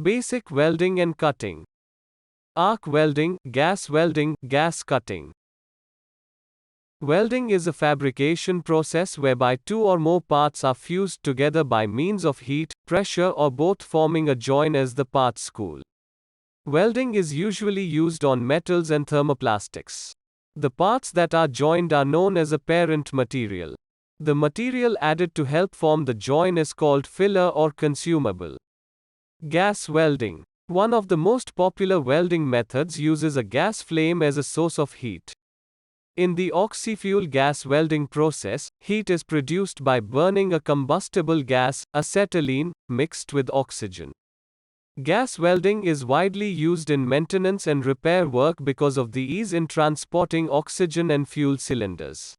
Basic welding and cutting. Arc welding, gas cutting. Welding is a fabrication process whereby two or more parts are fused together by means of heat, pressure, or both, forming a join as the parts cool. Welding is usually used on metals and thermoplastics. The parts that are joined are known as a parent material. The material added to help form the join is called filler or consumable. Gas welding. One of the most popular welding methods uses a gas flame as a source of heat. In the oxyfuel gas welding process, heat is produced by burning a combustible gas, acetylene, mixed with oxygen. Gas welding is widely used in maintenance and repair work because of the ease in transporting oxygen and fuel cylinders.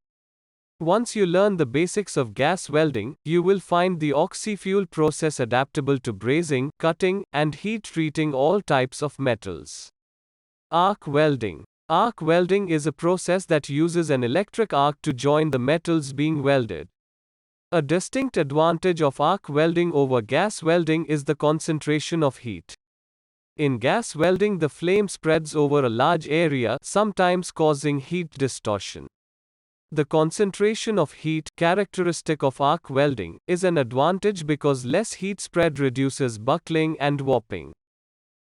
Once you learn the basics of gas welding, you will find the oxyfuel process adaptable to brazing, cutting, and heat treating all types of metals. Arc welding. Arc welding is a process that uses an electric arc to join the metals being welded. A distinct advantage of arc welding over gas welding is the concentration of heat. In gas welding, the flame spreads over a large area, sometimes causing heat distortion. The concentration of heat, characteristic of arc welding, is an advantage because less heat spread reduces buckling and warping.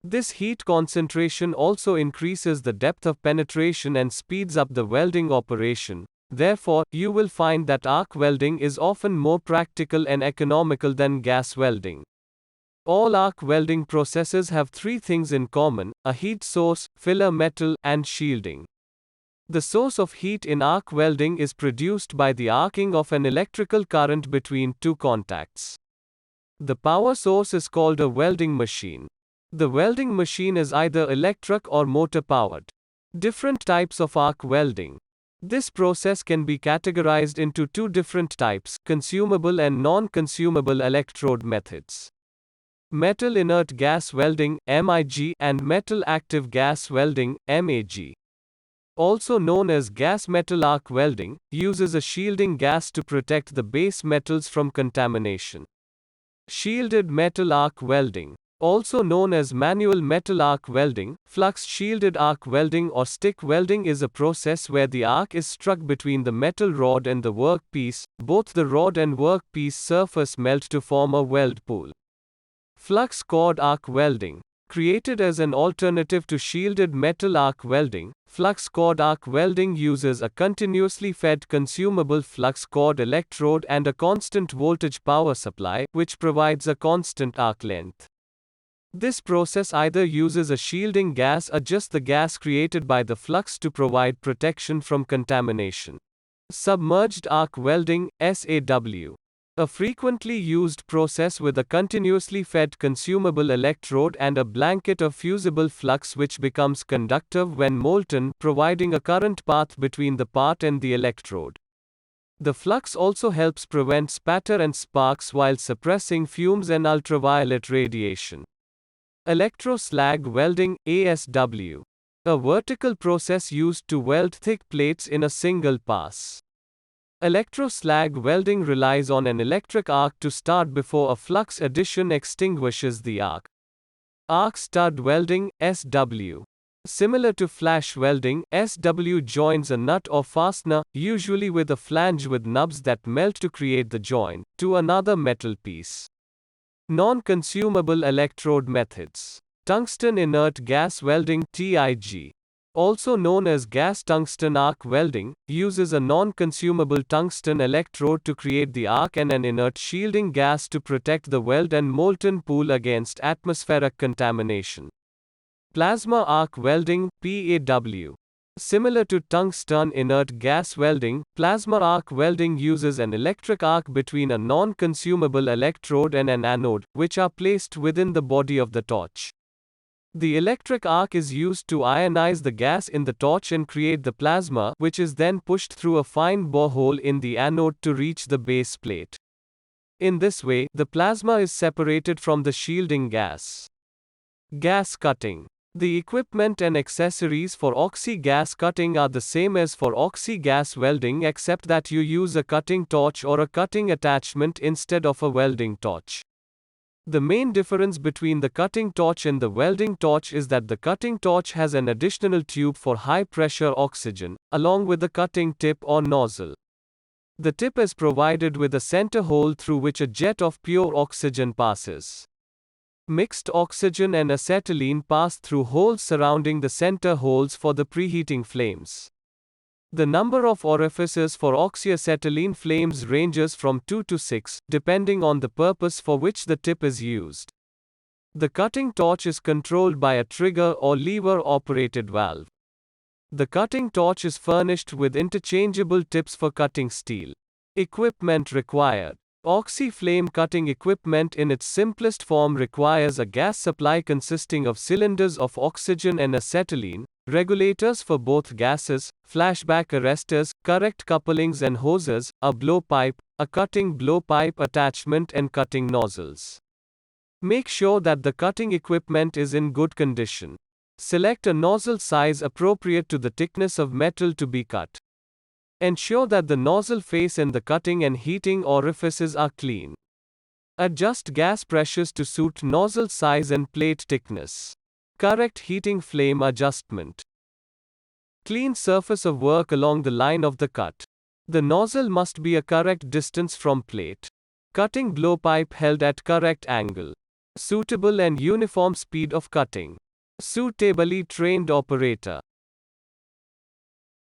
This heat concentration also increases the depth of penetration and speeds up the welding operation. Therefore, you will find that arc welding is often more practical and economical than gas welding. All arc welding processes have three things in common: a heat source, filler metal, and shielding. The source of heat in arc welding is produced by the arcing of an electrical current between two contacts. The power source is called a welding machine. The welding machine is either electric or motor powered. Different types of arc welding. This process can be categorized into two different types: consumable and non-consumable electrode methods. Metal inert gas welding (MIG) and metal active gas welding (MAG). Also known as gas metal arc welding, uses a shielding gas to protect the base metals from contamination. Shielded metal arc welding. Also known as manual metal arc welding, flux shielded arc welding or stick welding is a process where the arc is struck between the metal rod and the workpiece. Both the rod and workpiece surface melt to form a weld pool. Flux cord arc welding. Created as an alternative to shielded metal arc welding, flux cord arc welding uses a continuously fed consumable flux cord electrode and a constant voltage power supply, which provides a constant arc length. This process either uses a shielding gas or just the gas created by the flux to provide protection from contamination. Submerged arc welding, SAW. A frequently used process with a continuously fed consumable electrode and a blanket of fusible flux which becomes conductive when molten, providing a current path between the part and the electrode. The flux also helps prevent spatter and sparks while suppressing fumes and ultraviolet radiation. Electroslag welding, ASW. A vertical process used to weld thick plates in a single pass. Electroslag welding relies on an electric arc to start before a flux addition extinguishes the arc. Arc stud welding, SW. Similar to flash welding, SW joins a nut or fastener, usually with a flange with nubs that melt to create the join, to another metal piece. Non-consumable electrode methods. Tungsten inert gas welding, TIG. Also known as gas tungsten arc welding, uses a non-consumable tungsten electrode to create the arc and an inert shielding gas to protect the weld and molten pool against atmospheric contamination. Plasma arc welding, PAW. Similar to tungsten inert gas welding, plasma arc welding uses an electric arc between a non-consumable electrode and an anode, which are placed within the body of the torch. The electric arc is used to ionize the gas in the torch and create the plasma, which is then pushed through a fine borehole in the anode to reach the base plate. In this way, the plasma is separated from the shielding gas. Gas cutting. The equipment and accessories for oxy-gas cutting are the same as for oxy-gas welding, except that you use a cutting torch or a cutting attachment instead of a welding torch. The main difference between the cutting torch and the welding torch is that the cutting torch has an additional tube for high pressure oxygen, along with the cutting tip or nozzle. The tip is provided with a center hole through which a jet of pure oxygen passes. Mixed oxygen and acetylene pass through holes surrounding the center holes for the preheating flames. The number of orifices for oxyacetylene flames ranges from 2 to 6, depending on the purpose for which the tip is used. The cutting torch is controlled by a trigger or lever-operated valve. The cutting torch is furnished with interchangeable tips for cutting steel. Equipment required. Oxy-flame cutting equipment in its simplest form requires a gas supply consisting of cylinders of oxygen and acetylene, regulators for both gases, flashback arresters, correct couplings and hoses, a blowpipe, a cutting blowpipe attachment and cutting nozzles. Make sure that the cutting equipment is in good condition. Select a nozzle size appropriate to the thickness of metal to be cut. Ensure that the nozzle face and the cutting and heating orifices are clean. Adjust gas pressures to suit nozzle size and plate thickness. Correct heating flame adjustment. Clean surface of work along the line of the cut. The nozzle must be a correct distance from plate. Cutting blowpipe held at correct angle. Suitable and uniform speed of cutting. Suitably trained operator.